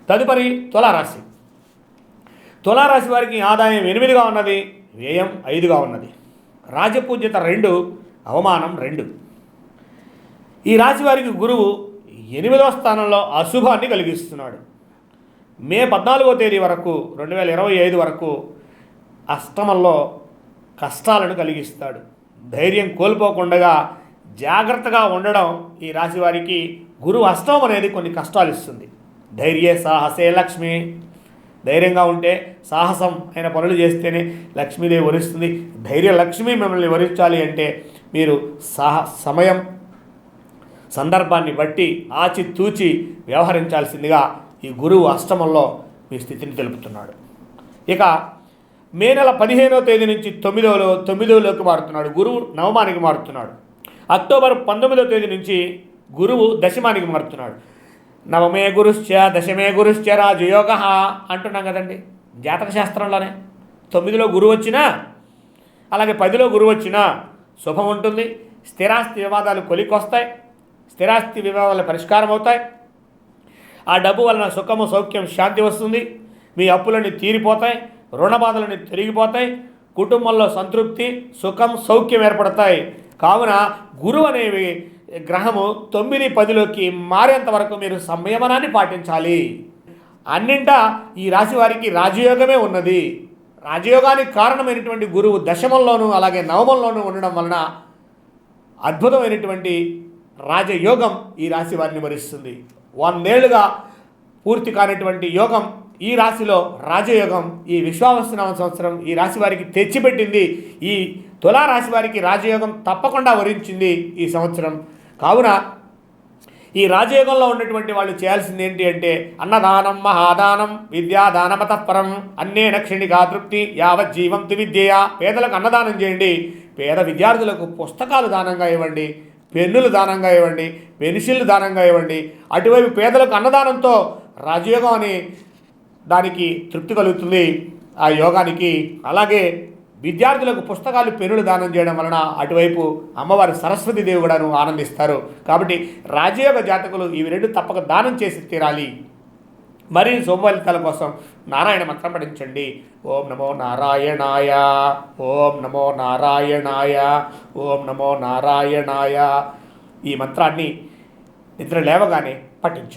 తదుపరి తులారాశి. తులారాశి వారికి ఆదాయం 8గా ఉన్నది, వ్యయం 5గా ఉన్నది. రాజపూజ్యత 2, అవమానం 2. ఈ రాశి వారికి గురువు 8వ స్థానంలో అశుభాన్ని కలిగిస్తున్నాడు. మే 14వ తేదీ వరకు 2025 వరకు అష్టమంలో కష్టాలను కలిగిస్తాడు. ధైర్యం కోల్పోకుండా జాగ్రత్తగా ఉండడం ఈ రాశి వారికి గురువు అష్టమం అనేది కొన్ని కష్టాలు ఇస్తుంది. ధైర్యే సాహసే లక్ష్మి. ధైర్యంగా ఉంటే సాహసం అయిన పనులు చేస్తేనే లక్ష్మీదేవి వరిస్తుంది. ధైర్య లక్ష్మి మిమ్మల్ని వరించాలి అంటే మీరు సమయం సందర్భాన్ని బట్టి ఆచితూచి వ్యవహరించాల్సిందిగా ఈ గురువు అష్టమంలో మీ స్థితిని తెలుపుతున్నాడు. ఇక మే నెల 15వ తేదీ నుంచి 9లోకి మారుతున్నాడు. గురువు నవమానికి మారుతున్నాడు. అక్టోబర్ 19వ తేదీ నుంచి గురువు దశమానికి మారుతున్నాడు. నవమే గురుశ్చ దశమే గురుశ్చ రాజయోగ అంటున్నాం కదండి జాతక శాస్త్రంలోనే. 9లో గురువు వచ్చినా అలాగే 10లో గురువు వచ్చినా శుభం ఉంటుంది. స్థిరాస్తి వివాదాలు కొలికొస్తాయి. స్థిరాస్తి వివాదాలు పరిష్కారం అవుతాయి. ఆ డబ్బు వలన సుఖము సౌఖ్యం శాంతి వస్తుంది. మీ అప్పులన్నీ తీరిపోతాయి. రుణ బాధలన్నీ తిరిగిపోతాయి. కుటుంబంలో సంతృప్తి సుఖం సౌఖ్యం ఏర్పడతాయి. కావున గురువు అనేవి గ్రహము 9, 10లోకి మారేంత వరకు మీరు సంయమనాన్ని పాటించాలి. అన్నింటా ఈ రాశి వారికి రాజయోగమే ఉన్నది. రాజయోగానికి కారణమైనటువంటి గురువు దశమంలోనూ అలాగే నవమంలోనూ ఉండడం వలన అద్భుతమైనటువంటి రాజయోగం ఈ రాశి వారిని వరిస్తుంది. 100 ఏళ్లుగా పూర్తి కానిటువంటి యోగం ఈ రాశిలో రాజయోగం ఈ విశ్వావసునామ సంవత్సరం ఈ రాశి వారికి తెచ్చిపెట్టింది. ఈ తులారాశి వారికి రాజయోగం తప్పకుండా వరించింది ఈ సంవత్సరం. కావున ఈ రాజయోగంలో ఉన్నటువంటి వాళ్ళు చేయాల్సింది ఏంటి అంటే అన్నదానం మహాదానం విద్యాదానమతఃపరం అన్నేన క్షణికా తృప్తి యావజ్జీవం విద్యయా. పేదలకు అన్నదానం చేయండి. పేద విద్యార్థులకు పుస్తకాలు దానంగా ఇవ్వండి. పెన్నులు దానంగా ఇవ్వండి. పెన్సిళ్ళు దానంగా ఇవ్వండి. అటువైపు పేదలకు అన్నదానంతో రాజయోగం అని దానికి తృప్తి కలుగుతుంది ఆ యోగానికి. అలాగే విద్యార్థులకు పుస్తకాలు పెన్నులు దానం చేయడం వలన అటువైపు అమ్మవారి సరస్వతీదేవి కూడాను ఆనందిస్తారు. కాబట్టి రాజయోగ జాతకులు ఇవి 2 తప్పక దానం చేసి తీరాలి. మరిన్ని శుభఫలితాల కోసం నారాయణ మంత్రం పఠించండి. ఓం నమో నారాయణాయ, ఓం నమో నారాయణాయ, ఓం నమో నారాయణాయ. ఈ మంత్రాన్ని నిద్ర లేవగానే పఠించండి.